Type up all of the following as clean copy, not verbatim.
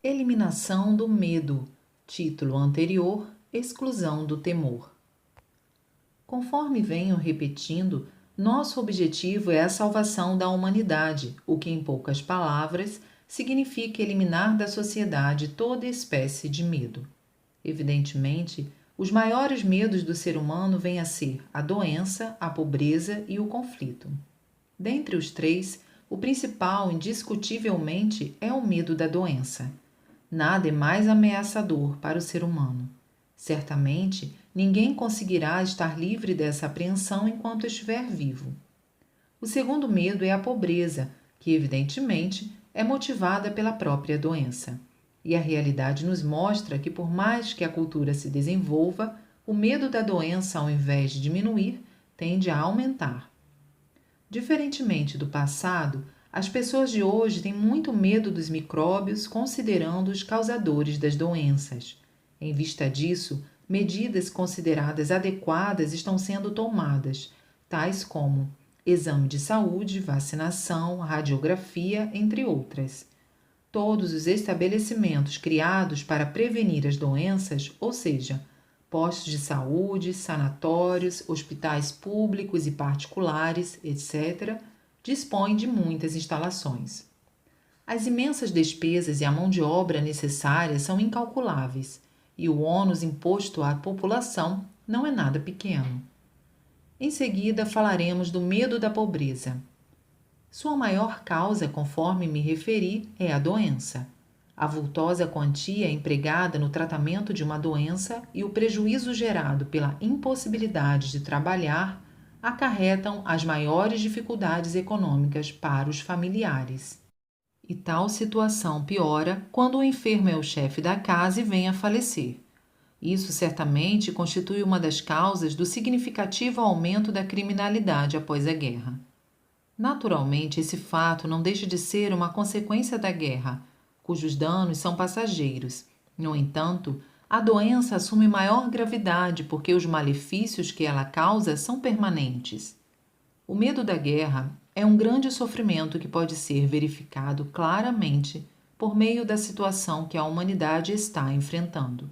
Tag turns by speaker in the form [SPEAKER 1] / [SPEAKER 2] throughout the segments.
[SPEAKER 1] Eliminação do medo. Título anterior: Exclusão do temor. Conforme venho repetindo, nosso objetivo é a salvação da humanidade, o que, em poucas palavras, significa eliminar da sociedade toda espécie de medo. Evidentemente, os maiores medos do ser humano vêm a ser a doença, a pobreza e o conflito. Dentre os três, o principal, indiscutivelmente, é o medo da doença. Nada é mais ameaçador para o ser humano. Certamente, ninguém conseguirá estar livre dessa apreensão enquanto estiver vivo. O segundo medo é a pobreza, que, evidentemente, é motivada pela própria doença. E a realidade nos mostra que, por mais que a cultura se desenvolva, o medo da doença, ao invés de diminuir, tende a aumentar. Diferentemente do passado, as pessoas de hoje têm muito medo dos micróbios, considerando os causadores das doenças. Em vista disso, medidas consideradas adequadas estão sendo tomadas, tais como exame de saúde, vacinação, radiografia, entre outras. Todos os estabelecimentos criados para prevenir as doenças, ou seja, postos de saúde, sanatórios, hospitais públicos e particulares, etc., dispõem de muitas instalações. As imensas despesas e a mão de obra necessárias são incalculáveis, e o ônus imposto à população não é nada pequeno. Em seguida, falaremos do medo da pobreza. Sua maior causa, conforme me referi, é a doença. A vultosa quantia empregada no tratamento de uma doença e o prejuízo gerado pela impossibilidade de trabalhar acarretam as maiores dificuldades econômicas para os familiares. E tal situação piora quando o enfermo é o chefe da casa e vem a falecer. Isso certamente constitui uma das causas do significativo aumento da criminalidade após a guerra. Naturalmente, esse fato não deixa de ser uma consequência da guerra, cujos danos são passageiros. No entanto, a doença assume maior gravidade porque os malefícios que ela causa são permanentes. O medo da guerra é um grande sofrimento que pode ser verificado claramente por meio da situação que a humanidade está enfrentando.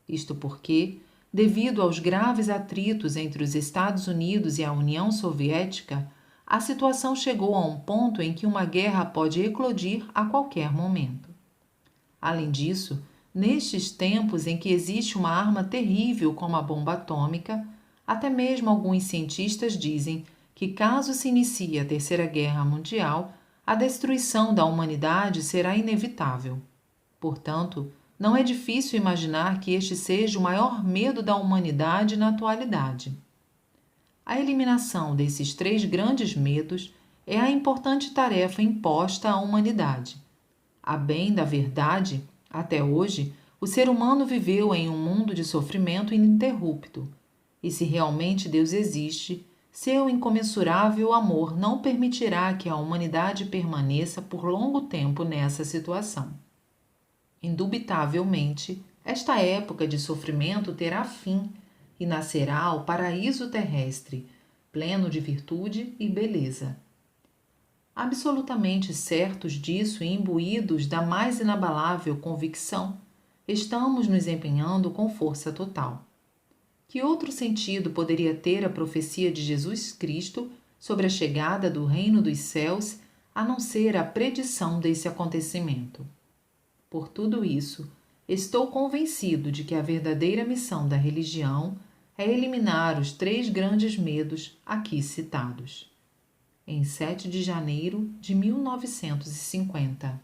[SPEAKER 1] Isto porque, devido aos graves atritos entre os Estados Unidos e a União Soviética, a situação chegou a um ponto em que uma guerra pode eclodir a qualquer momento. Além disso, nestes tempos em que existe uma arma terrível como a bomba atômica, até mesmo alguns cientistas dizem que, caso se inicie a Terceira Guerra Mundial, a destruição da humanidade será inevitável. Portanto, não é difícil imaginar que este seja o maior medo da humanidade na atualidade. A eliminação desses três grandes medos é a importante tarefa imposta à humanidade. A bem da verdade, até hoje, o ser humano viveu em um mundo de sofrimento ininterrupto. E se realmente Deus existe, seu incomensurável amor não permitirá que a humanidade permaneça por longo tempo nessa situação. Indubitavelmente, esta época de sofrimento terá fim e nascerá o paraíso terrestre, pleno de virtude e beleza. Absolutamente certos disso e imbuídos da mais inabalável convicção, estamos nos empenhando com força total. Que outro sentido poderia ter a profecia de Jesus Cristo sobre a chegada do reino dos céus, a não ser a predição desse acontecimento? Por tudo isso, estou convencido de que a verdadeira missão da religião é eliminar os três grandes medos aqui citados. Em 7 de janeiro de 1950.